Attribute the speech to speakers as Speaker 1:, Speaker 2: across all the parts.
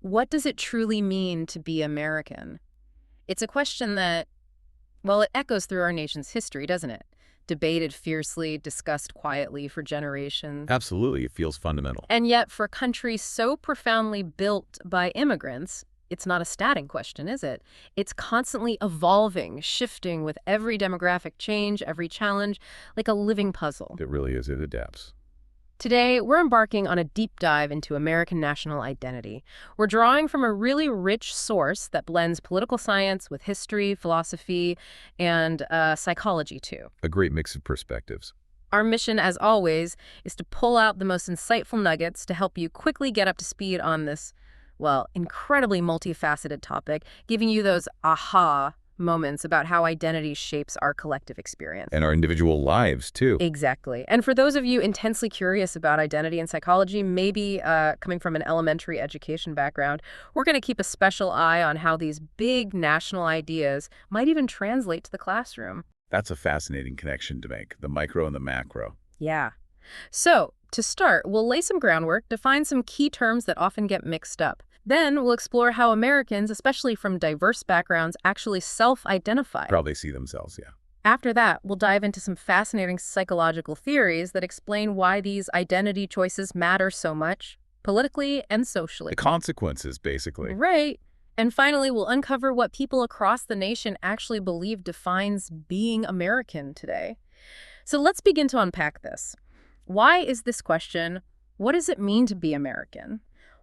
Speaker 1: What does it truly mean to be American? It's a question that, well, it echoes through our nation's history, doesn't it? Debated fiercely, discussed quietly for generations.
Speaker 2: Absolutely, it feels fundamental.
Speaker 1: And yet, for a country so profoundly built by immigrants, it's not a static question, is it? It's constantly evolving, shifting with every demographic change, every challenge, like a living puzzle.
Speaker 2: It really is. It adapts.
Speaker 1: Today, we're embarking on a deep dive into American national identity. We're drawing from a really rich source that blends political science with history, philosophy, and psychology, too.
Speaker 2: A great mix of perspectives.
Speaker 1: Our mission, as always, is to pull out the most insightful nuggets to help you quickly get up to speed on this, well, incredibly multifaceted topic, giving you those aha moments about how identity shapes our collective experience.
Speaker 2: And our individual lives, too.
Speaker 1: Exactly. And for those of you intensely curious about identity and psychology, maybe coming from an elementary education background, we're going to keep a special eye on how these big national ideas might even translate to the classroom.
Speaker 2: That's a fascinating connection to make, the micro and the macro.
Speaker 1: Yeah. So, to start, we'll lay some groundwork, define some key terms that often get mixed up. Then we'll explore how Americans, especially from diverse backgrounds, actually self-identify.
Speaker 2: Probably see themselves, yeah.
Speaker 1: After that, we'll dive into some fascinating psychological theories that explain why these identity choices matter so much, politically and socially.
Speaker 2: The consequences, basically.
Speaker 1: Right. And finally, we'll uncover what people across the nation actually believe defines being American today. So let's begin to unpack this. Why is this question, what does it mean to be American?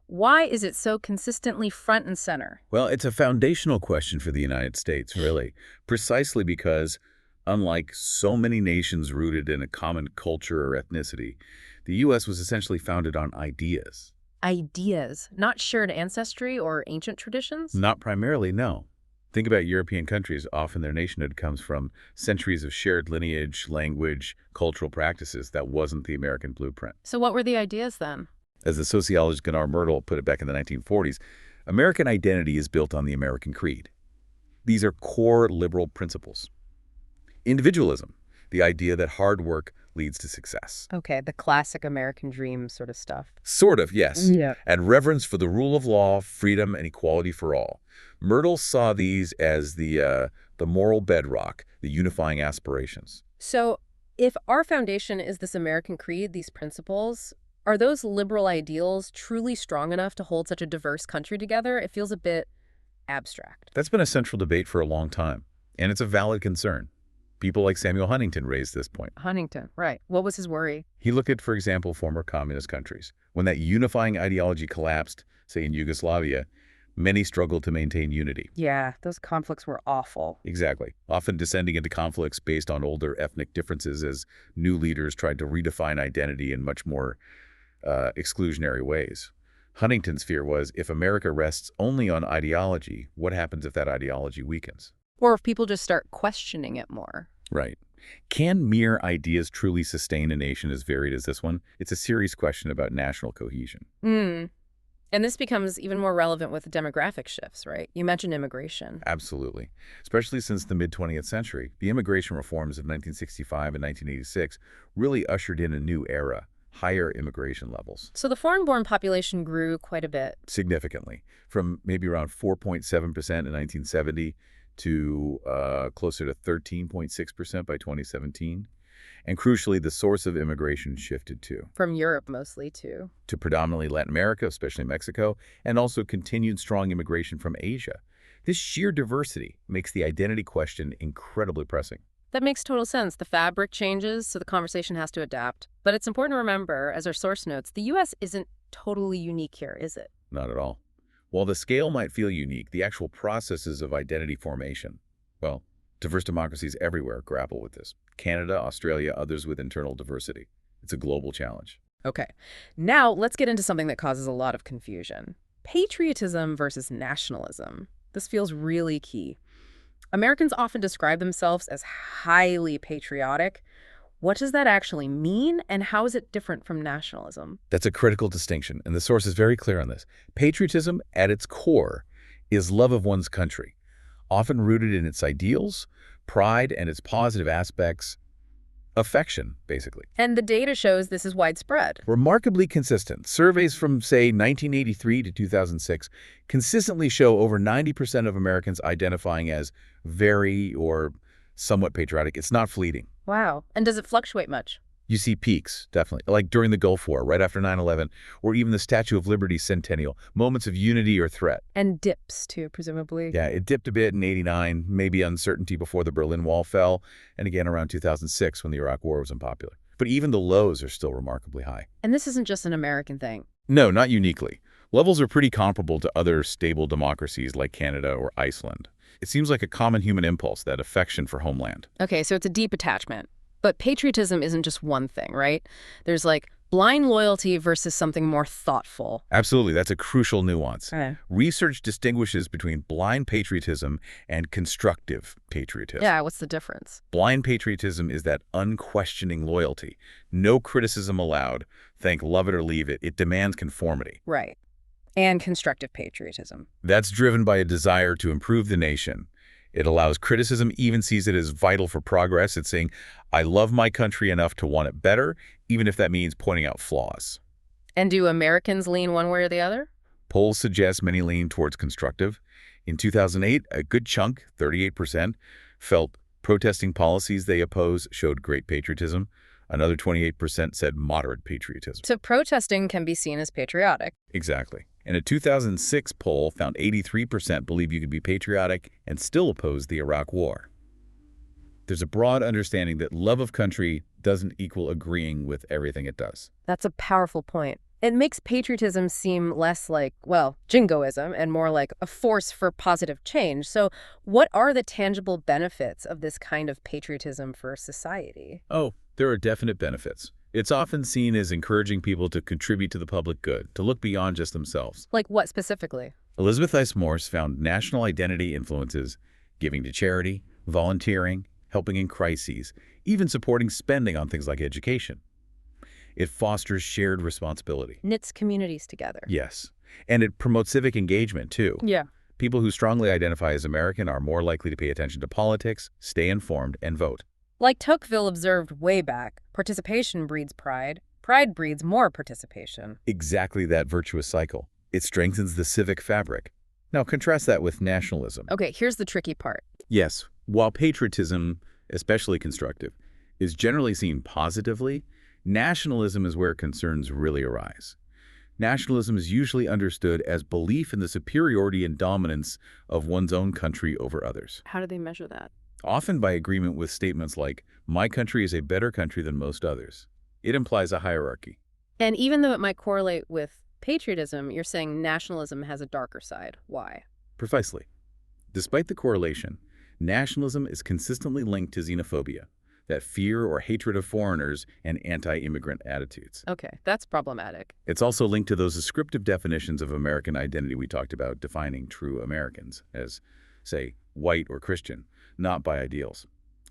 Speaker 1: Why is it so consistently front and center?
Speaker 2: Well, it's a foundational question for the United States, really, precisely because, unlike so many nations rooted in a common culture or ethnicity, the U.S. was essentially founded on ideas.
Speaker 1: Ideas, not shared ancestry or ancient traditions?
Speaker 2: Not primarily, no. Think about European countries. Often their nationhood comes from centuries of shared lineage, language, cultural practices. That wasn't the American blueprint.
Speaker 1: So what were the ideas then?
Speaker 2: As the sociologist Gunnar Myrdal put it back in the 1940s, American identity is built on the American creed. These are core liberal principles. Individualism, the idea that hard work leads to success.
Speaker 1: Okay, the classic American dream sort of stuff.
Speaker 2: Sort of, yes.
Speaker 1: Yeah.
Speaker 2: And reverence for the rule of law, freedom, and equality for all. Myrdal saw these as the moral bedrock, the unifying aspirations.
Speaker 1: So if our foundation is this American creed, these principles, are those liberal ideals truly strong enough to hold such a diverse country together? It feels a bit abstract.
Speaker 2: That's been a central debate for a long time, and it's a valid concern. People like Samuel Huntington raised this point.
Speaker 1: Huntington, right. What was his worry?
Speaker 2: He looked at, for example, former communist countries. When that unifying ideology collapsed, say in Yugoslavia, many struggled to maintain unity.
Speaker 1: Yeah, those conflicts were awful.
Speaker 2: Exactly. Often descending into conflicts based on older ethnic differences as new leaders tried to redefine identity in much more exclusionary ways. Huntington's fear was, if America rests only on ideology, what happens if that ideology weakens?
Speaker 1: Or if people just start questioning it more.
Speaker 2: Right. Can mere ideas truly sustain a nation as varied as this one? It's a serious question about national cohesion.
Speaker 1: And this becomes even more relevant with demographic shifts, right? You mentioned immigration.
Speaker 2: Absolutely. Especially since the mid-20th century, the immigration reforms of 1965 and 1986 really ushered in a new era, higher immigration levels.
Speaker 1: So the foreign-born population grew quite a bit.
Speaker 2: Significantly, from maybe around 4.7% in 1970 to closer to 13.6% by 2017. And crucially, the source of immigration shifted too.
Speaker 1: From Europe mostly, too.
Speaker 2: To predominantly Latin America, especially Mexico, and also continued strong immigration from Asia. This sheer diversity makes the identity question incredibly pressing.
Speaker 1: That makes total sense. The fabric changes, so the conversation has to adapt. But it's important to remember, as our source notes, the U.S. isn't totally unique here, is it?
Speaker 2: Not at all. While the scale might feel unique, the actual processes of identity formation, well, diverse democracies everywhere grapple with this. Canada, Australia, others with internal diversity. It's a global challenge.
Speaker 1: Okay. Now, let's get into something that causes a lot of confusion. Patriotism versus nationalism. This feels really key. Americans often describe themselves as highly patriotic. What does that actually mean, and how is it different from nationalism?
Speaker 2: That's a critical distinction, and the source is very clear on this. Patriotism, at its core, is love of one's country, often rooted in its ideals, pride, and its positive aspects. affection, basically.
Speaker 1: And the data shows this is widespread.
Speaker 2: Remarkably consistent. Surveys from, say, 1983 to 2006 consistently show over 90% of Americans identifying as very or somewhat patriotic. It's not fleeting.
Speaker 1: Wow. And does it fluctuate much?
Speaker 2: You see peaks, definitely, like during the Gulf War, right after 9/11, or even the Statue of Liberty centennial, moments of unity or threat.
Speaker 1: And dips, too, presumably.
Speaker 2: Yeah, it dipped a bit in '89, maybe uncertainty before the Berlin Wall fell, and again around 2006 when the Iraq War was unpopular. But even the lows are still remarkably high.
Speaker 1: And this isn't just an American thing.
Speaker 2: No, not uniquely. Levels are pretty comparable to other stable democracies like Canada or Iceland. It seems like a common human impulse, that affection for homeland.
Speaker 1: Okay, so it's a deep attachment. But patriotism isn't just one thing, right? There's like blind loyalty versus something more thoughtful.
Speaker 2: Absolutely, that's a crucial nuance.
Speaker 1: Okay.
Speaker 2: Research distinguishes between blind patriotism and constructive patriotism.
Speaker 1: Yeah, what's the difference?
Speaker 2: Blind patriotism is that unquestioning loyalty. No criticism allowed. Think love it or leave it. It demands conformity.
Speaker 1: Right. And constructive patriotism.
Speaker 2: That's driven by a desire to improve the nation. It allows criticism, even sees it as vital for progress. It's saying, I love my country enough to want it better, even if that means pointing out flaws.
Speaker 1: And do Americans lean one way or the other?
Speaker 2: Polls suggest many lean towards constructive. In 2008, a good chunk, 38%, felt protesting policies they oppose showed great patriotism. Another 28% said moderate patriotism.
Speaker 1: So protesting can be seen as patriotic.
Speaker 2: Exactly. And a 2006 poll found 83% believe you could be patriotic and still oppose the Iraq War. There's a broad understanding that love of country doesn't equal agreeing with everything it does.
Speaker 1: That's a powerful point. It makes patriotism seem less like, well, jingoism and more like a force for positive change. So what are the tangible benefits of this kind of patriotism for society?
Speaker 2: Oh, there are definite benefits. It's often seen as encouraging people to contribute to the public good, to look beyond just themselves.
Speaker 1: Like what specifically?
Speaker 2: Elizabeth Ice Morse found national identity influences giving to charity, volunteering, helping in crises, even supporting spending on things like education. It fosters shared responsibility.
Speaker 1: Knits communities together.
Speaker 2: Yes. And it promotes civic engagement, too.
Speaker 1: Yeah.
Speaker 2: People who strongly identify as American are more likely to pay attention to politics, stay informed, and vote.
Speaker 1: Like Tocqueville observed way back, participation breeds pride. Pride breeds more participation.
Speaker 2: Exactly that virtuous cycle. It strengthens the civic fabric. Now, contrast that with nationalism.
Speaker 1: Okay, here's the tricky part.
Speaker 2: Yes, while patriotism, especially constructive, is generally seen positively, nationalism is where concerns really arise. Nationalism is usually understood as belief in the superiority and dominance of one's own country over others.
Speaker 1: How do they measure that?
Speaker 2: Often by agreement with statements like, my country is a better country than most others. It implies a hierarchy.
Speaker 1: And even though it might correlate with patriotism, you're saying nationalism has a darker side. Why?
Speaker 2: Precisely. Despite the correlation, nationalism is consistently linked to xenophobia, that fear or hatred of foreigners and anti-immigrant attitudes.
Speaker 1: Okay, that's problematic.
Speaker 2: It's also linked to those descriptive definitions of American identity we talked about, defining true Americans as, say, white or Christian, not by ideals.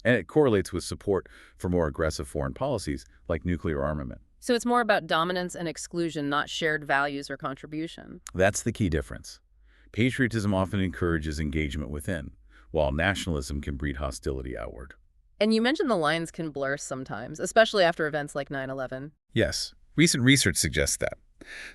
Speaker 2: And it correlates with support for more aggressive foreign policies like nuclear armament.
Speaker 1: So it's more about dominance and exclusion, not shared values or contribution.
Speaker 2: That's the key difference. Patriotism often encourages engagement within, while nationalism can breed hostility outward.
Speaker 1: And you mentioned the lines can blur sometimes, especially after events like 9/11.
Speaker 2: Yes, recent research suggests that.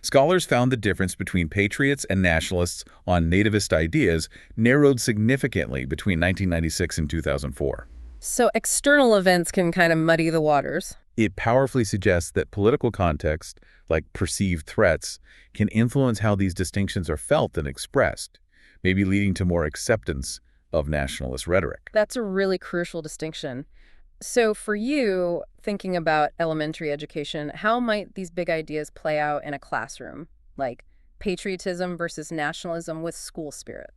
Speaker 2: Scholars found the difference between patriots and nationalists on nativist ideas narrowed significantly between 1996 and 2004.
Speaker 1: So external events can kind of muddy the waters.
Speaker 2: It powerfully suggests that political context, like perceived threats, can influence how these distinctions are felt and expressed, maybe leading to more acceptance of nationalist rhetoric.
Speaker 1: That's a really crucial distinction. So for you, thinking about elementary education, how might these big ideas play out in a classroom, like patriotism versus nationalism with school spirit?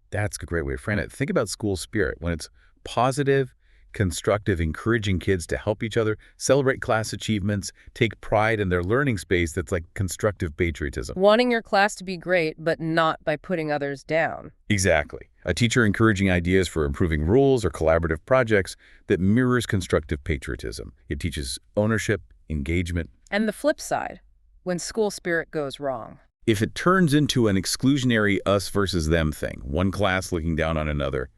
Speaker 2: That's a great way to frame it. Think about school spirit when it's positive, constructive, encouraging kids to help each other, celebrate class achievements, take pride in their learning space. That's like constructive patriotism.
Speaker 1: Wanting your class to be great, but not by putting others down.
Speaker 2: Exactly. A teacher encouraging ideas for improving rules or collaborative projects that mirrors constructive patriotism. It teaches ownership, engagement.
Speaker 1: And the flip side, when school spirit goes wrong.
Speaker 2: If it turns into an exclusionary us versus them thing, one class looking down on another,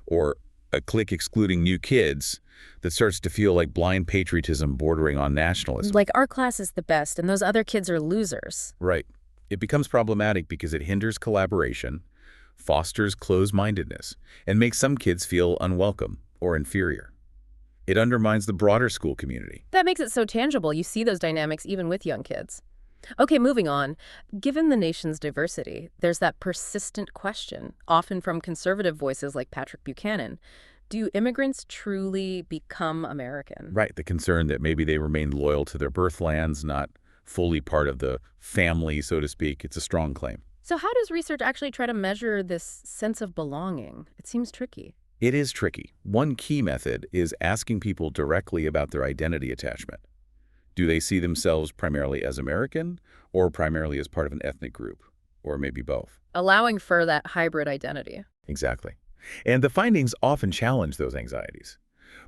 Speaker 2: or a clique excluding new kids that starts to feel like blind patriotism bordering on nationalism.
Speaker 1: Like our class is the best and those other kids are losers.
Speaker 2: Right. It becomes problematic because it hinders collaboration, fosters closed-mindedness, and makes some kids feel unwelcome or inferior. It undermines the broader school community.
Speaker 1: That makes it so tangible. You see those dynamics even with young kids. Okay, moving on. Given the nation's diversity, there's that persistent question, often from conservative voices like Patrick Buchanan. Do immigrants truly become American?
Speaker 2: Right, the concern that maybe they remain loyal to their birthlands, not fully part of the family, so to speak. It's a strong claim.
Speaker 1: So how does research actually try to measure this sense of belonging? It seems tricky.
Speaker 2: It is tricky. One key method is asking people directly about their identity attachment. Do they see themselves primarily as American or primarily as part of an ethnic group, or maybe both?
Speaker 1: Allowing for that hybrid identity.
Speaker 2: Exactly. And the findings often challenge those anxieties.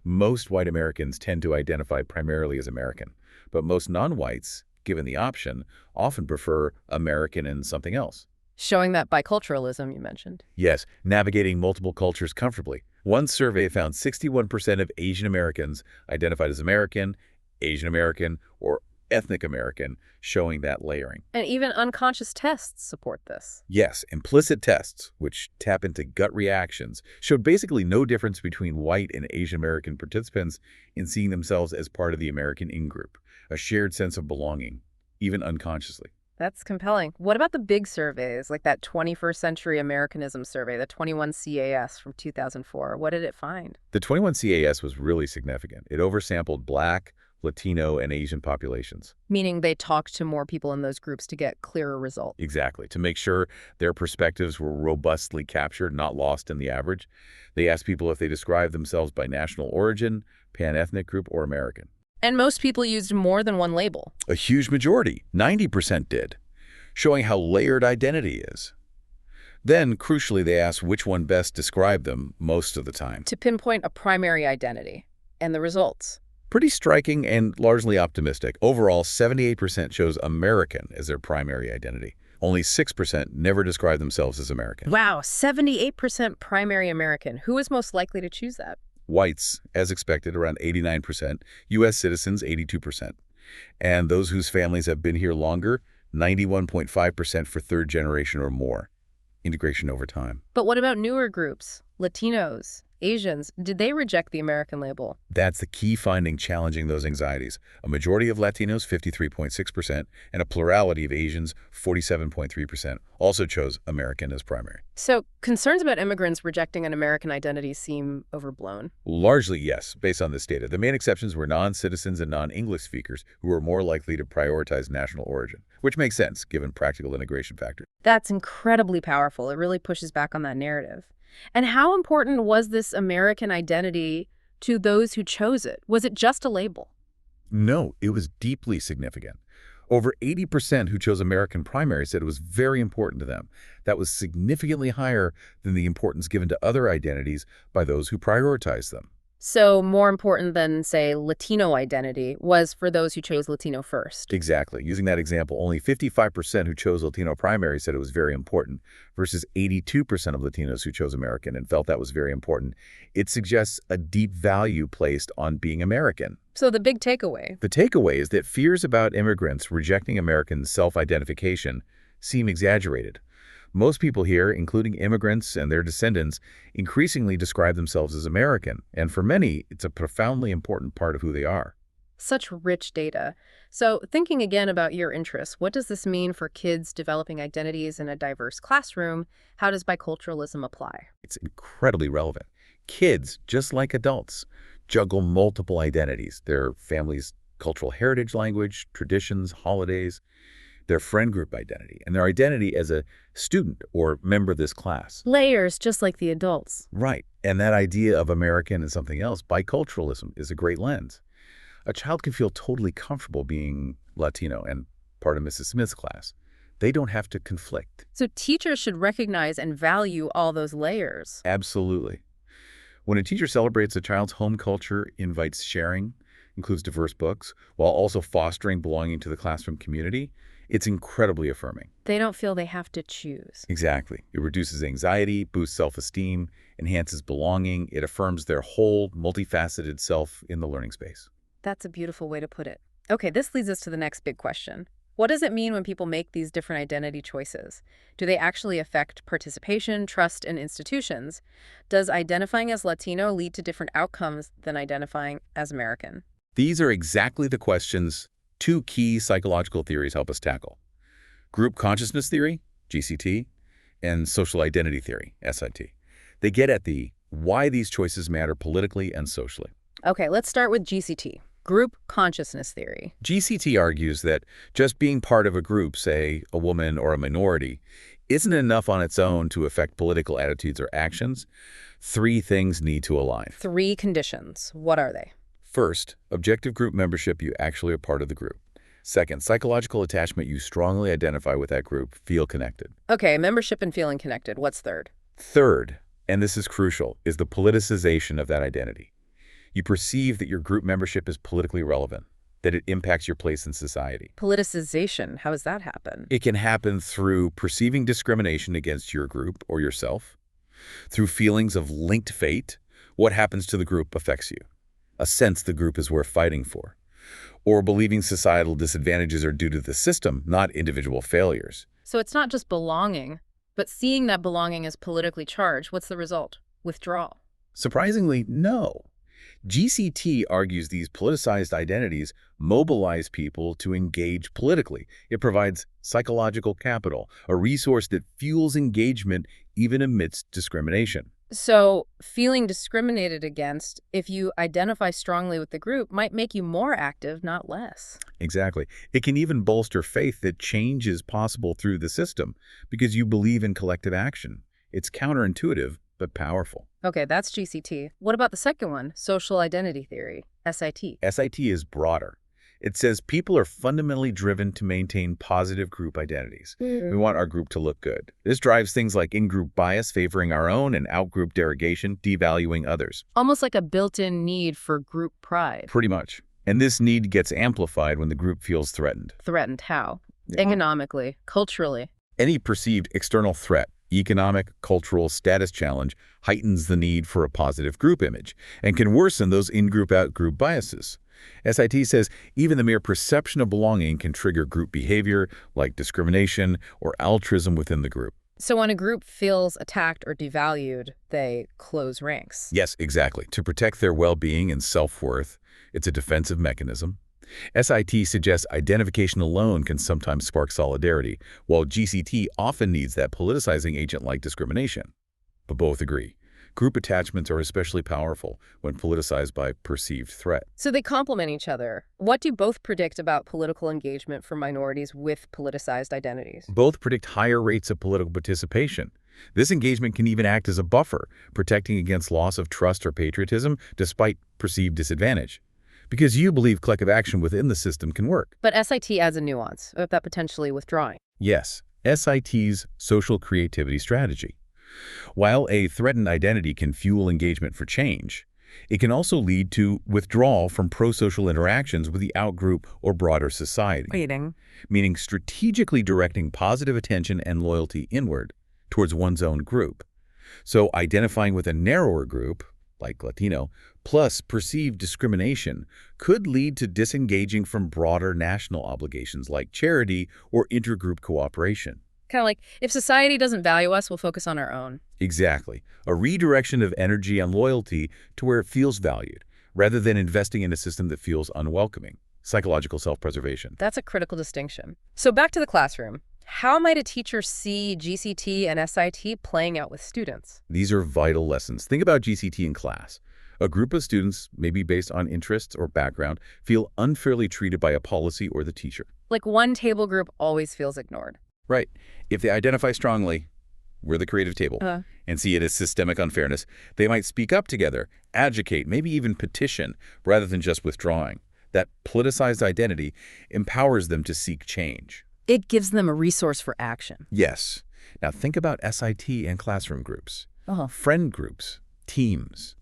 Speaker 2: Most white Americans tend to identify primarily as American, but most non-whites, given the option, often prefer American and something else.
Speaker 1: Showing that biculturalism you mentioned.
Speaker 2: Yes, navigating multiple cultures comfortably. One survey found 61% of Asian Americans identified as American, Asian American, or ethnic American, showing that layering.
Speaker 1: And even unconscious tests support this.
Speaker 2: Yes, implicit tests, which tap into gut reactions, showed basically no difference between white and Asian American participants in seeing themselves as part of the American in-group, a shared sense of belonging, even unconsciously.
Speaker 1: That's compelling. What about the big surveys, like that 21st Century Americanism survey, the 21 CAS from 2004? What did it find?
Speaker 2: The 21 CAS was really significant. It oversampled Black, Latino, and Asian populations.
Speaker 1: Meaning they talked to more people in those groups to get clearer results.
Speaker 2: Exactly. To make sure their perspectives were robustly captured, not lost in the average, they asked people if they described themselves by national origin, pan-ethnic group, or American.
Speaker 1: And most people used more than one label.
Speaker 2: A huge majority, 90% did, showing how layered identity is. Then, crucially, they asked which one best described them most of the time.
Speaker 1: To pinpoint a primary identity. And the results.
Speaker 2: Pretty striking and largely optimistic. Overall, 78% chose American as their primary identity. Only 6% never described themselves as American.
Speaker 1: Wow, 78% primary American. Who is most likely to choose that?
Speaker 2: Whites, as expected, around 89%. U.S. citizens, 82%. And those whose families have been here longer, 91.5% for third generation or more. Integration over time.
Speaker 1: But what about newer groups? Latinos, Asians, did they reject the American label?
Speaker 2: That's the key finding challenging those anxieties. A majority of Latinos, 53.6%, and a plurality of Asians, 47.3%, also chose American as primary.
Speaker 1: So concerns about immigrants rejecting an American identity seem overblown.
Speaker 2: Largely, yes, based on this data. The main exceptions were non-citizens and non-English speakers who were more likely to prioritize national origin, which makes sense given practical integration factors.
Speaker 1: That's incredibly powerful. It really pushes back on that narrative. And how important was this American identity to those who chose it? Was it just a label?
Speaker 2: No, it was deeply significant. Over 80% who chose American primary said it was very important to them. That was significantly higher than the importance given to other identities by those who prioritized them.
Speaker 1: So more important than, say, Latino identity was for those who chose Latino first.
Speaker 2: Exactly. Using that example, only 55% who chose Latino primary said it was very important versus 82% of Latinos who chose American and felt that was very important. It suggests a deep value placed on being American.
Speaker 1: So the big takeaway.
Speaker 2: The takeaway is that fears about immigrants rejecting American self-identification seem exaggerated. Most people here, including immigrants and their descendants, increasingly describe themselves as American, and for many, it's a profoundly important part of who they are.
Speaker 1: Such rich data. So thinking again about your interests, what does this mean for kids developing identities in a diverse classroom? How does biculturalism apply?
Speaker 2: It's incredibly relevant. Kids, just like adults, juggle multiple identities, their family's cultural heritage, language, traditions, holidays, their friend group identity, and their identity as a student or member of this class.
Speaker 1: Layers, just like the adults.
Speaker 2: Right. And that idea of American and something else, biculturalism, is a great lens. A child can feel totally comfortable being Latino and part of Mrs. Smith's class. They don't have to conflict.
Speaker 1: So teachers should recognize and value all those layers.
Speaker 2: Absolutely. When a teacher celebrates a child's home culture, invites sharing, includes diverse books, while also fostering belonging to the classroom community, It's incredibly affirming.
Speaker 1: They don't feel they have to choose.
Speaker 2: Exactly. It reduces anxiety, boosts self-esteem, enhances belonging. It affirms their whole, multifaceted self in the learning space.
Speaker 1: That's a beautiful way to put it. Okay, this leads us to the next big question. What does it mean when people make these different identity choices? Do they actually affect participation, trust in institutions? Does identifying as Latino lead to different outcomes than identifying as American?
Speaker 2: These are exactly the questions two key psychological theories help us tackle. Group consciousness theory, GCT, and social identity theory, SIT. They get at the why these choices matter politically and socially.
Speaker 1: Okay, let's start with GCT, group consciousness theory.
Speaker 2: GCT argues that just being part of a group, say a woman or a minority, isn't enough on its own to affect political attitudes or actions. Three things need to align.
Speaker 1: Three conditions. What are they?
Speaker 2: First, objective group membership, you actually are part of the group. Second, psychological attachment, you strongly identify with that group, feel connected.
Speaker 1: Okay, membership and feeling connected. What's third?
Speaker 2: Third, and this is crucial, is the politicization of that identity. You perceive that your group membership is politically relevant, that it impacts your place in society.
Speaker 1: Politicization, how does that happen?
Speaker 2: It can happen through perceiving discrimination against your group or yourself, through feelings of linked fate, what happens to the group affects you, a sense the group is worth fighting for, or believing societal disadvantages are due to the system, not individual failures.
Speaker 1: So it's not just belonging, but seeing that belonging is politically charged. What's the result? Withdrawal.
Speaker 2: Surprisingly, no. GCT argues these politicized identities mobilize people to engage politically. It provides psychological capital, a resource that fuels engagement even amidst discrimination.
Speaker 1: So feeling discriminated against, if you identify strongly with the group, might make you more active, not less.
Speaker 2: Exactly. It can even bolster faith that change is possible through the system because you believe in collective action. It's counterintuitive, but powerful.
Speaker 1: Okay, that's GCT. What about the second one, social identity theory, SIT?
Speaker 2: SIT is broader. It says people are fundamentally driven to maintain positive group identities. We want our group to look good. This drives things like in-group bias, favoring our own, and out-group derogation, devaluing others.
Speaker 1: Almost like a built-in need for group pride.
Speaker 2: Pretty much. And this need gets amplified when the group feels threatened.
Speaker 1: Threatened how?
Speaker 2: Yeah.
Speaker 1: Economically, culturally.
Speaker 2: Any perceived external threat, economic, cultural, status challenge, heightens the need for a positive group image and can worsen those in-group, out-group biases. SIT says even the mere perception of belonging can trigger group behavior like discrimination or altruism within the group.
Speaker 1: So when a group feels attacked or devalued, they close ranks.
Speaker 2: Yes, exactly. To protect their well-being and self-worth, it's a defensive mechanism. SIT suggests identification alone can sometimes spark solidarity, while GCT often needs that politicizing agent like discrimination. But both agree. Group attachments are especially powerful when politicized by perceived threat.
Speaker 1: So they complement each other. What do both predict about political engagement for minorities with politicized identities?
Speaker 2: Both predict higher rates of political participation. This engagement can even act as a buffer, protecting against loss of trust or patriotism despite perceived disadvantage. Because you believe collective action within the system can work.
Speaker 1: But SIT adds a nuance of that potentially withdrawing.
Speaker 2: Yes, SIT's social creativity strategy. While a threatened identity can fuel engagement for change, it can also lead to withdrawal from pro-social interactions with the outgroup or broader society. Meaning strategically directing positive attention and loyalty inward towards one's own group. So identifying with a narrower group, like Latino, plus perceived discrimination could lead to disengaging from broader national obligations like charity or intergroup cooperation.
Speaker 1: Kind of like, if society doesn't value us, we'll focus on our own.
Speaker 2: Exactly. A redirection of energy and loyalty to where it feels valued, rather than investing in a system that feels unwelcoming. Psychological self-preservation.
Speaker 1: That's a critical distinction. So back to the classroom. How might a teacher see GCT and SIT playing out with students?
Speaker 2: These are vital lessons. Think about GCT in class. A group of students, maybe based on interests or background, feel unfairly treated by a policy or the teacher.
Speaker 1: Like one table group always feels ignored.
Speaker 2: Right. If they identify strongly, we're the creative table, and see it as systemic unfairness, they might speak up together, advocate, maybe even petition, rather than just withdrawing. That politicized identity empowers them to seek change.
Speaker 1: It gives them a resource for action.
Speaker 2: Yes. Now think about SIT and classroom groups, friend groups, teams.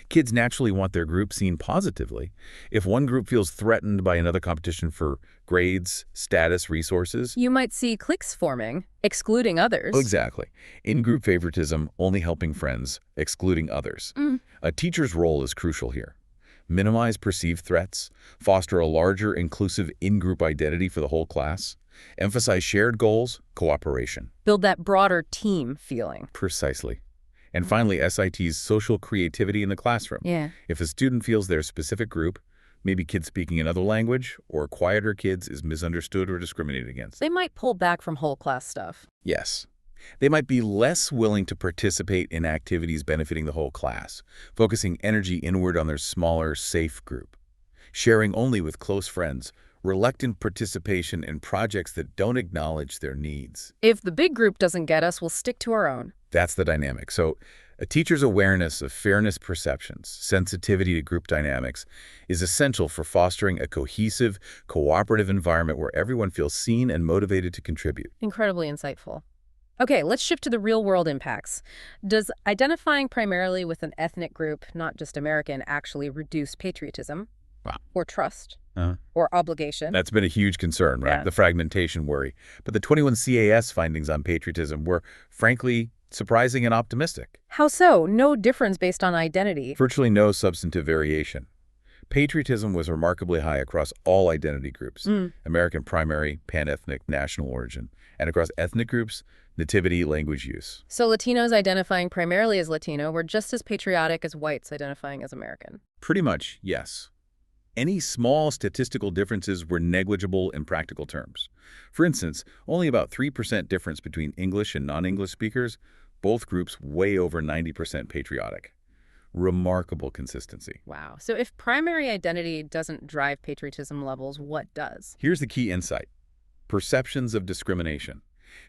Speaker 2: Kids naturally want their group seen positively. If one group feels threatened by another competition for grades, status, resources.
Speaker 1: You might see cliques forming, excluding others.
Speaker 2: Exactly. In-group favoritism, only helping friends, excluding others.
Speaker 1: Mm.
Speaker 2: A teacher's role is crucial here. Minimize perceived threats, foster a larger, inclusive in-group identity for the whole class, emphasize shared goals, cooperation.
Speaker 1: Build that broader team feeling.
Speaker 2: Precisely. And finally, SIT's social creativity in the classroom.
Speaker 1: Yeah.
Speaker 2: If a student feels their specific group, maybe kids speaking another language or quieter kids, is misunderstood or discriminated against.
Speaker 1: They might pull back from whole class stuff.
Speaker 2: Yes. They might be less willing to participate in activities benefiting the whole class, focusing energy inward on their smaller, safe group. Sharing only with close friends, reluctant participation in projects that don't acknowledge their needs.
Speaker 1: If the big group doesn't get us, we'll stick to our own.
Speaker 2: That's the dynamic. So a teacher's awareness of fairness perceptions, sensitivity to group dynamics, is essential for fostering a cohesive, cooperative environment where everyone feels seen and motivated to contribute.
Speaker 1: Incredibly insightful. Okay, let's shift to the real-world impacts. Does identifying primarily with an ethnic group, not just American, actually reduce patriotism?
Speaker 2: Wow.
Speaker 1: Or trust?
Speaker 2: Uh-huh.
Speaker 1: Or obligation?
Speaker 2: That's been a huge concern, right?
Speaker 1: Yeah.
Speaker 2: The fragmentation worry. But the 21 CAS findings on patriotism were, frankly, surprising and optimistic.
Speaker 1: How so? No difference based on identity.
Speaker 2: Virtually no substantive variation. Patriotism was remarkably high across all identity groups, American primary, pan-ethnic, national origin, and across ethnic groups, nativity, language use.
Speaker 1: So Latinos identifying primarily as Latino were just as patriotic as whites identifying as American.
Speaker 2: Pretty much, yes. Any small statistical differences were negligible in practical terms. For instance, only about 3% difference between English and non-English speakers, both groups way over 90% patriotic. Remarkable consistency.
Speaker 1: Wow. So if primary identity doesn't drive patriotism levels, what does?
Speaker 2: Here's the key insight. Perceptions of discrimination.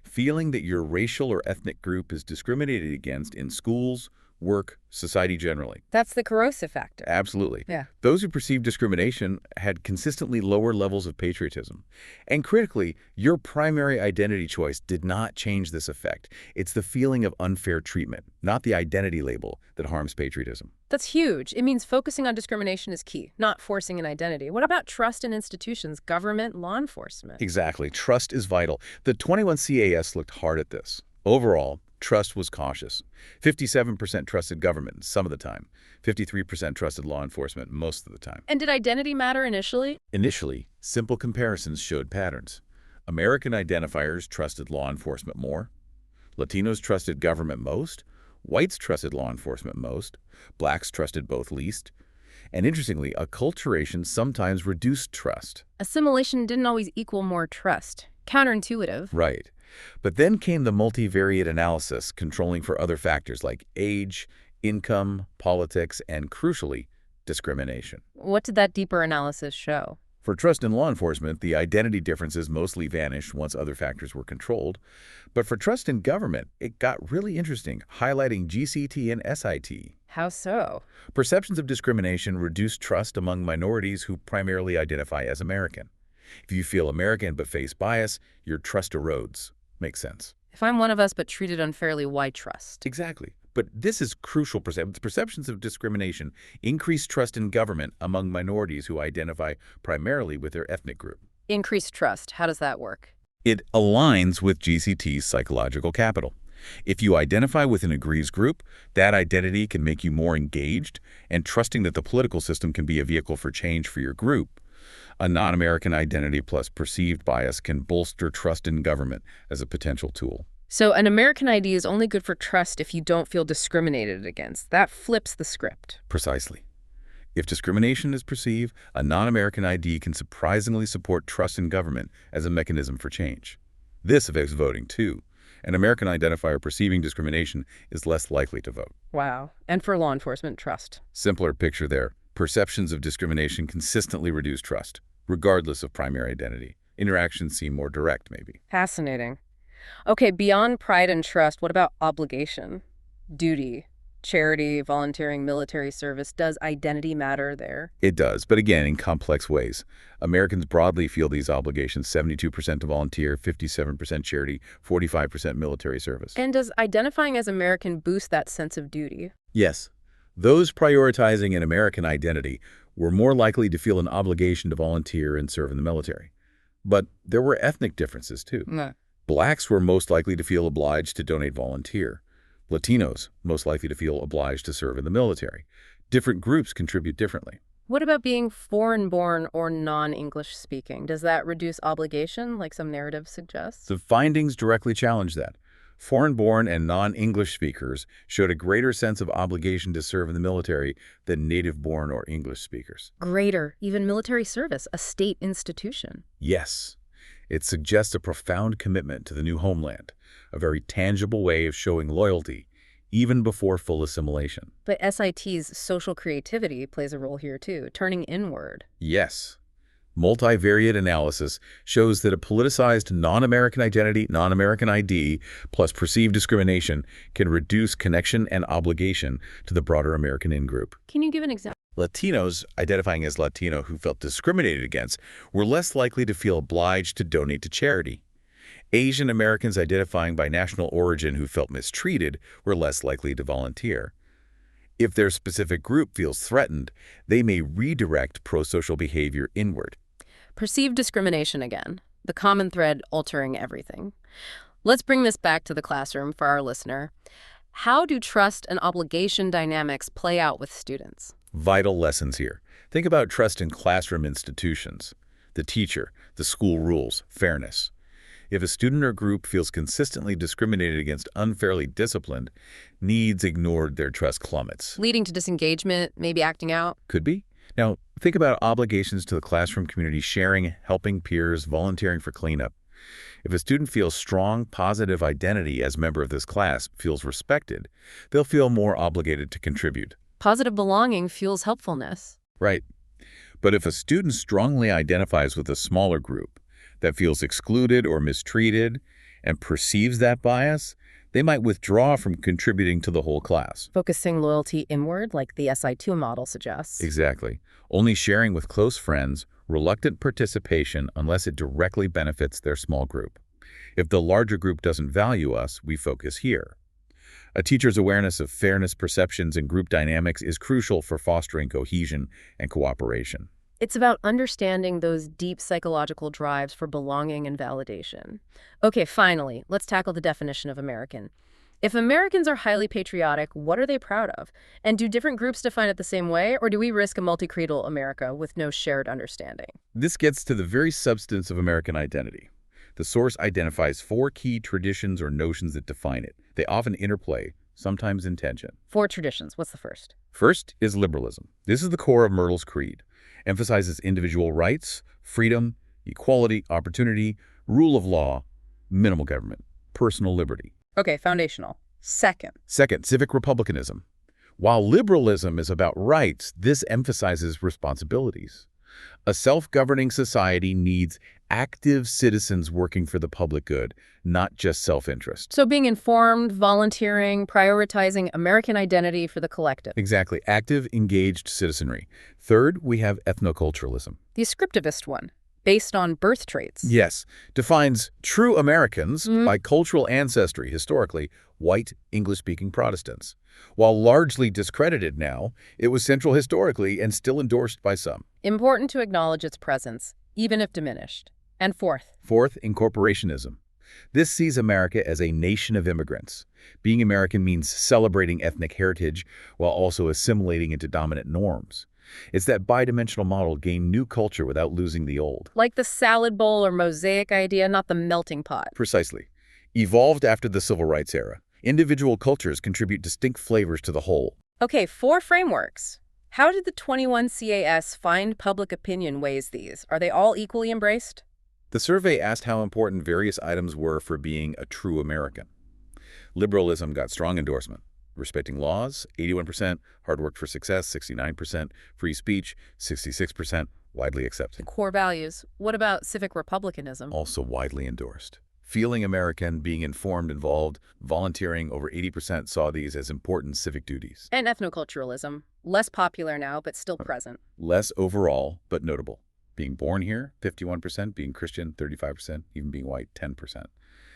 Speaker 2: Feeling that your racial or ethnic group is discriminated against in schools, work, society generally.
Speaker 1: That's the corrosive factor.
Speaker 2: Absolutely.
Speaker 1: Yeah.
Speaker 2: Those who perceived discrimination had consistently lower levels of patriotism. And critically, your primary identity choice did not change this effect. It's the feeling of unfair treatment, not the identity label, that harms patriotism.
Speaker 1: That's huge. It means focusing on discrimination is key, not forcing an identity. What about trust in institutions, government, law enforcement?
Speaker 2: Exactly. Trust is vital. The 21 CAS looked hard at this. Overall, trust was cautious. 57% trusted government some of the time. 53% trusted law enforcement most of the time.
Speaker 1: And did identity matter initially?
Speaker 2: Initially, simple comparisons showed patterns. American identifiers trusted law enforcement more. Latinos trusted government most. Whites trusted law enforcement most. Blacks trusted both least. And interestingly, acculturation sometimes reduced trust.
Speaker 1: Assimilation didn't always equal more trust. Counterintuitive.
Speaker 2: Right. But then came the multivariate analysis, controlling for other factors like age, income, politics, and crucially, discrimination.
Speaker 1: What did that deeper analysis show?
Speaker 2: For trust in law enforcement, the identity differences mostly vanished once other factors were controlled. But for trust in government, it got really interesting, highlighting GCT and SIT.
Speaker 1: How so?
Speaker 2: Perceptions of discrimination reduced trust among minorities who primarily identify as American. If you feel American but face bias, your trust erodes. Makes sense.
Speaker 1: If I'm one of us but treated unfairly, why trust?
Speaker 2: Exactly. But this is crucial. Perceptions of discrimination increase trust in government among minorities who identify primarily with their ethnic group.
Speaker 1: Increased trust. How does that work?
Speaker 2: It aligns with GCT's psychological capital. If you identify with an agrees group, that identity can make you more engaged and trusting that the political system can be a vehicle for change for your group. A non-American identity plus perceived bias can bolster trust in government as a potential tool.
Speaker 1: So an American ID is only good for trust if you don't feel discriminated against. That flips the script.
Speaker 2: Precisely. If discrimination is perceived, a non-American ID can surprisingly support trust in government as a mechanism for change. This affects voting, too. An American identifier perceiving discrimination is less likely to vote.
Speaker 1: Wow. And for law enforcement, trust.
Speaker 2: Simpler picture there. Perceptions of discrimination consistently reduce trust, regardless of primary identity. Interactions seem more direct, maybe.
Speaker 1: Fascinating. Okay, beyond pride and trust, what about obligation, duty, charity, volunteering, military service? Does identity matter there?
Speaker 2: It does, but again, in complex ways. Americans broadly feel these obligations: 72% to volunteer, 57% charity, 45% military service.
Speaker 1: And does identifying as American boost that sense of duty?
Speaker 2: Yes, Those prioritizing an American identity were more likely to feel an obligation to volunteer and serve in the military. But there were ethnic differences, too.
Speaker 1: No.
Speaker 2: Blacks were most likely to feel obliged to donate volunteer. Latinos most likely to feel obliged to serve in the military. Different groups contribute differently.
Speaker 1: What about being foreign-born or non-English speaking? Does that reduce obligation, like some narrative suggests?
Speaker 2: The findings directly challenge that. Foreign-born and non-English speakers showed a greater sense of obligation to serve in the military than native-born or English speakers.
Speaker 1: Greater, even military service, a state institution.
Speaker 2: Yes, it suggests a profound commitment to the new homeland, a very tangible way of showing loyalty, even before full assimilation.
Speaker 1: But SIT's social creativity plays a role here too, turning inward.
Speaker 2: Yes. Multivariate analysis shows that a politicized non-American identity, non-American ID, plus perceived discrimination can reduce connection and obligation to the broader American in-group.
Speaker 1: Can you give an example?
Speaker 2: Latinos identifying as Latino who felt discriminated against were less likely to feel obliged to donate to charity. Asian Americans identifying by national origin who felt mistreated were less likely to volunteer. If their specific group feels threatened, they may redirect pro-social behavior inward.
Speaker 1: Perceived discrimination again, the common thread altering everything. Let's bring this back to the classroom for our listener. How do trust and obligation dynamics play out with students?
Speaker 2: Vital lessons here. Think about trust in classroom institutions, the teacher, the school rules, fairness. If a student or group feels consistently discriminated against, unfairly disciplined, needs ignored, their trust plummets.
Speaker 1: Leading to disengagement, maybe acting out?
Speaker 2: Could be. Now, think about obligations to the classroom community, sharing, helping peers, volunteering for cleanup. If a student feels strong, positive identity as member of this class, feels respected, they'll feel more obligated to contribute.
Speaker 1: Positive belonging fuels helpfulness.
Speaker 2: Right. But if a student strongly identifies with a smaller group that feels excluded or mistreated and perceives that bias, they might withdraw from contributing to the whole class.
Speaker 1: Focusing loyalty inward, like the SI2 model suggests.
Speaker 2: Exactly. Only sharing with close friends, reluctant participation unless it directly benefits their small group. If the larger group doesn't value us, we focus here. A teacher's awareness of fairness perceptions and group dynamics is crucial for fostering cohesion and cooperation.
Speaker 1: It's about understanding those deep psychological drives for belonging and validation. Okay, finally, let's tackle the definition of American. If Americans are highly patriotic, what are they proud of? And do different groups define it the same way, or do we risk a multi-creedal America with no shared understanding?
Speaker 2: This gets to the very substance of American identity. The source identifies 4 key traditions or notions that define it. They often interplay, sometimes in tension.
Speaker 1: 4 traditions. What's the first?
Speaker 2: First is liberalism. This is the core of Myrtle's creed. Emphasizes individual rights, freedom, equality, opportunity, rule of law, minimal government, personal liberty.
Speaker 1: Okay, foundational. Second,
Speaker 2: civic republicanism. While liberalism is about rights, this emphasizes responsibilities. A self-governing society needs active citizens working for the public good, not just self-interest.
Speaker 1: So being informed, volunteering, prioritizing American identity for the collective.
Speaker 2: Exactly. Active, engaged citizenry. Third, we have ethnoculturalism.
Speaker 1: The ascriptivist one, based on birth traits.
Speaker 2: Yes. Defines true Americans by cultural ancestry, historically, white, English-speaking Protestants. While largely discredited now, it was central historically and still endorsed by some.
Speaker 1: Important to acknowledge its presence, even if diminished. And
Speaker 2: Fourth, incorporationism. This sees America as a nation of immigrants. Being American means celebrating ethnic heritage while also assimilating into dominant norms. It's that bidimensional model: gain new culture without losing the old.
Speaker 1: like the salad bowl or mosaic idea, not the melting pot.
Speaker 2: Precisely. Evolved after the Civil Rights era. Individual cultures contribute distinct flavors to the whole.
Speaker 1: Okay, 4 frameworks. How did the 21 CAS find public opinion weighs these? Are they all equally embraced?
Speaker 2: The survey asked how important various items were for being a true American. Liberalism got strong endorsement. Respecting laws, 81%, hard work for success, 69%, free speech, 66%, widely accepted.
Speaker 1: Core values. What about civic republicanism?
Speaker 2: Also widely endorsed. Feeling American, being informed, involved, volunteering, over 80% saw these as important civic duties.
Speaker 1: And ethnoculturalism. Less popular now, but still present.
Speaker 2: Less overall, but notable. Being born here, 51%, being Christian, 35%, even being white, 10%.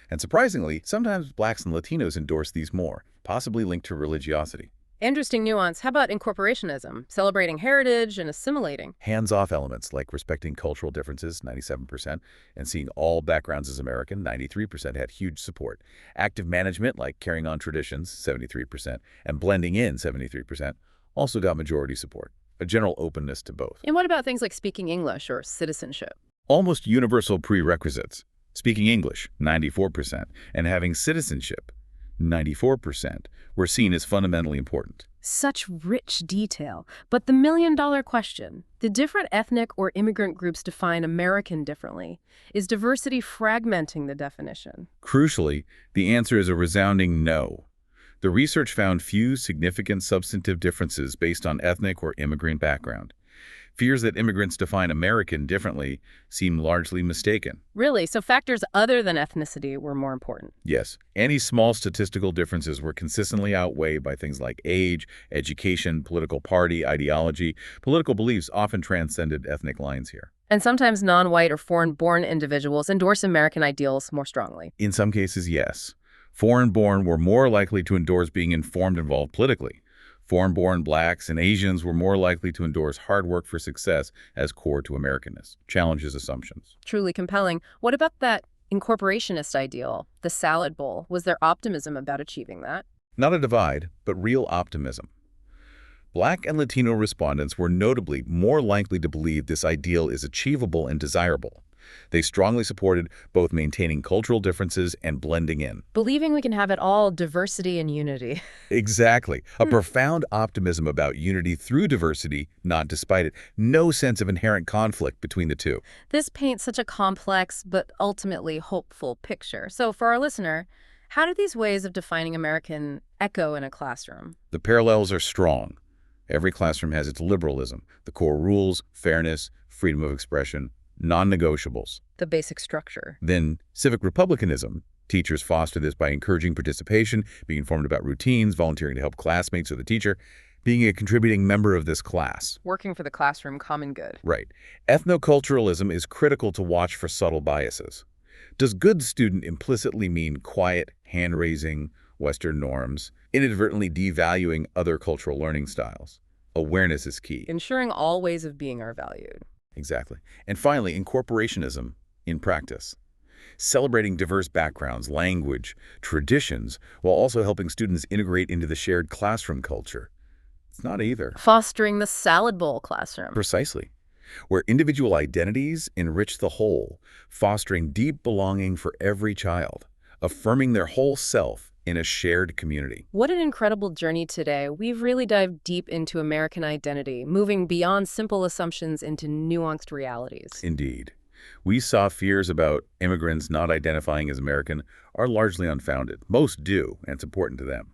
Speaker 2: And surprisingly, sometimes blacks and Latinos endorse these more, possibly linked to religiosity.
Speaker 1: Interesting nuance. How about incorporationism, celebrating heritage and assimilating?
Speaker 2: Hands-off elements like respecting cultural differences, 97%, and seeing all backgrounds as American, 93%, had huge support. Active management, like carrying on traditions, 73%, and blending in, 73%, also got majority support. A general openness to both.
Speaker 1: And what about things like speaking English or citizenship?
Speaker 2: Almost universal prerequisites. Speaking English, 94%, and having citizenship, 94%, were seen as fundamentally important.
Speaker 1: Such rich detail. But the million-dollar question, the different ethnic or immigrant groups define American differently. Is diversity fragmenting the definition?
Speaker 2: Crucially, the answer is a resounding no. The research found few significant substantive differences based on ethnic or immigrant background. Fears that immigrants define American differently seem largely mistaken.
Speaker 1: Really? So factors other than ethnicity were more important?
Speaker 2: Yes, any small statistical differences were consistently outweighed by things like age, education, political party, ideology. Political beliefs often transcended ethnic lines here.
Speaker 1: And sometimes non-white or foreign-born individuals endorse American ideals more strongly.
Speaker 2: In some cases, yes. Foreign-born were more likely to endorse being informed and involved politically. Foreign-born blacks and Asians were more likely to endorse hard work for success as core to Americanness, challenges assumptions.
Speaker 1: Truly compelling. What about that incorporationist ideal, the salad bowl? Was there optimism about achieving that?
Speaker 2: Not a divide, but real optimism. Black and Latino respondents were notably more likely to believe this ideal is achievable and desirable. They strongly supported both maintaining cultural differences and blending in.
Speaker 1: Believing we can have it all, diversity and unity.
Speaker 2: Exactly. A profound optimism about unity through diversity, not despite it. No sense of inherent conflict between the two.
Speaker 1: This paints such a complex but ultimately hopeful picture. So for our listener, how do these ways of defining American echo in a classroom?
Speaker 2: The parallels are strong. Every classroom has its liberalism, the core rules, fairness, freedom of expression, non-negotiables.
Speaker 1: The basic structure.
Speaker 2: Then civic republicanism. Teachers foster this by encouraging participation, being informed about routines, volunteering to help classmates or the teacher, being a contributing member of this class.
Speaker 1: Working for the classroom common good.
Speaker 2: Right. Ethnoculturalism is critical to watch for subtle biases. Does good student implicitly mean quiet, hand-raising, Western norms, inadvertently devaluing other cultural learning styles? Awareness is key.
Speaker 1: Ensuring all ways of being are valued.
Speaker 2: Exactly. And finally, incorporationism in practice. Celebrating diverse backgrounds, language, traditions, while also helping students integrate into the shared classroom culture. It's not either.
Speaker 1: Fostering the salad bowl classroom.
Speaker 2: Precisely. Where individual identities enrich the whole, fostering deep belonging for every child, affirming their whole self in a shared community.
Speaker 1: What an incredible journey today. We've really dived deep into American identity, moving beyond simple assumptions into nuanced realities.
Speaker 2: Indeed. We saw fears about immigrants not identifying as American are largely unfounded. Most do, and it's important to them.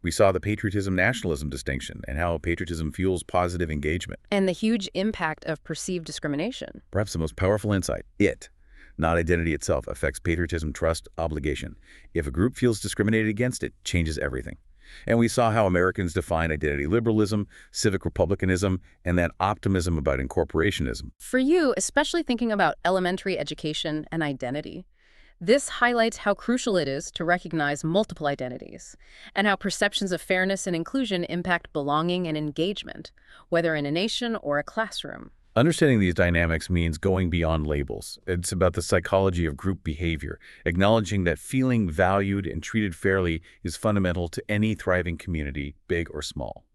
Speaker 2: We saw the patriotism-nationalism distinction and how patriotism fuels positive engagement.
Speaker 1: And the huge impact of perceived discrimination.
Speaker 2: Perhaps the most powerful insight, not identity itself, affects patriotism, trust, obligation. If a group feels discriminated against, it changes everything. And we saw how Americans define identity liberalism, civic republicanism, and that optimism about incorporationism.
Speaker 1: For you, especially thinking about elementary education and identity, this highlights how crucial it is to recognize multiple identities and how perceptions of fairness and inclusion impact belonging and engagement, whether in a nation or a classroom.
Speaker 2: Understanding these dynamics means going beyond labels. It's about the psychology of group behavior, acknowledging that feeling valued and treated fairly is fundamental to any thriving community, big or small.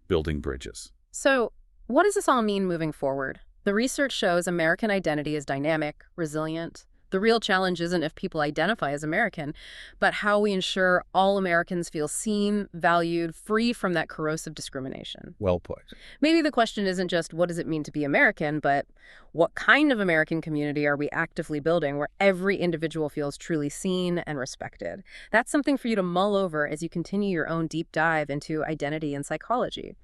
Speaker 2: Building bridges.
Speaker 1: So, what does this all mean moving forward? The research shows American identity is dynamic, resilient. The real challenge isn't if people identify as American, but how we ensure all Americans feel seen, valued, free from that corrosive discrimination.
Speaker 2: Well put.
Speaker 1: Maybe the question isn't just what does it mean to be American, but what kind of American community are we actively building where every individual feels truly seen and respected? That's something for you to mull over as you continue your own deep dive into identity and psychology.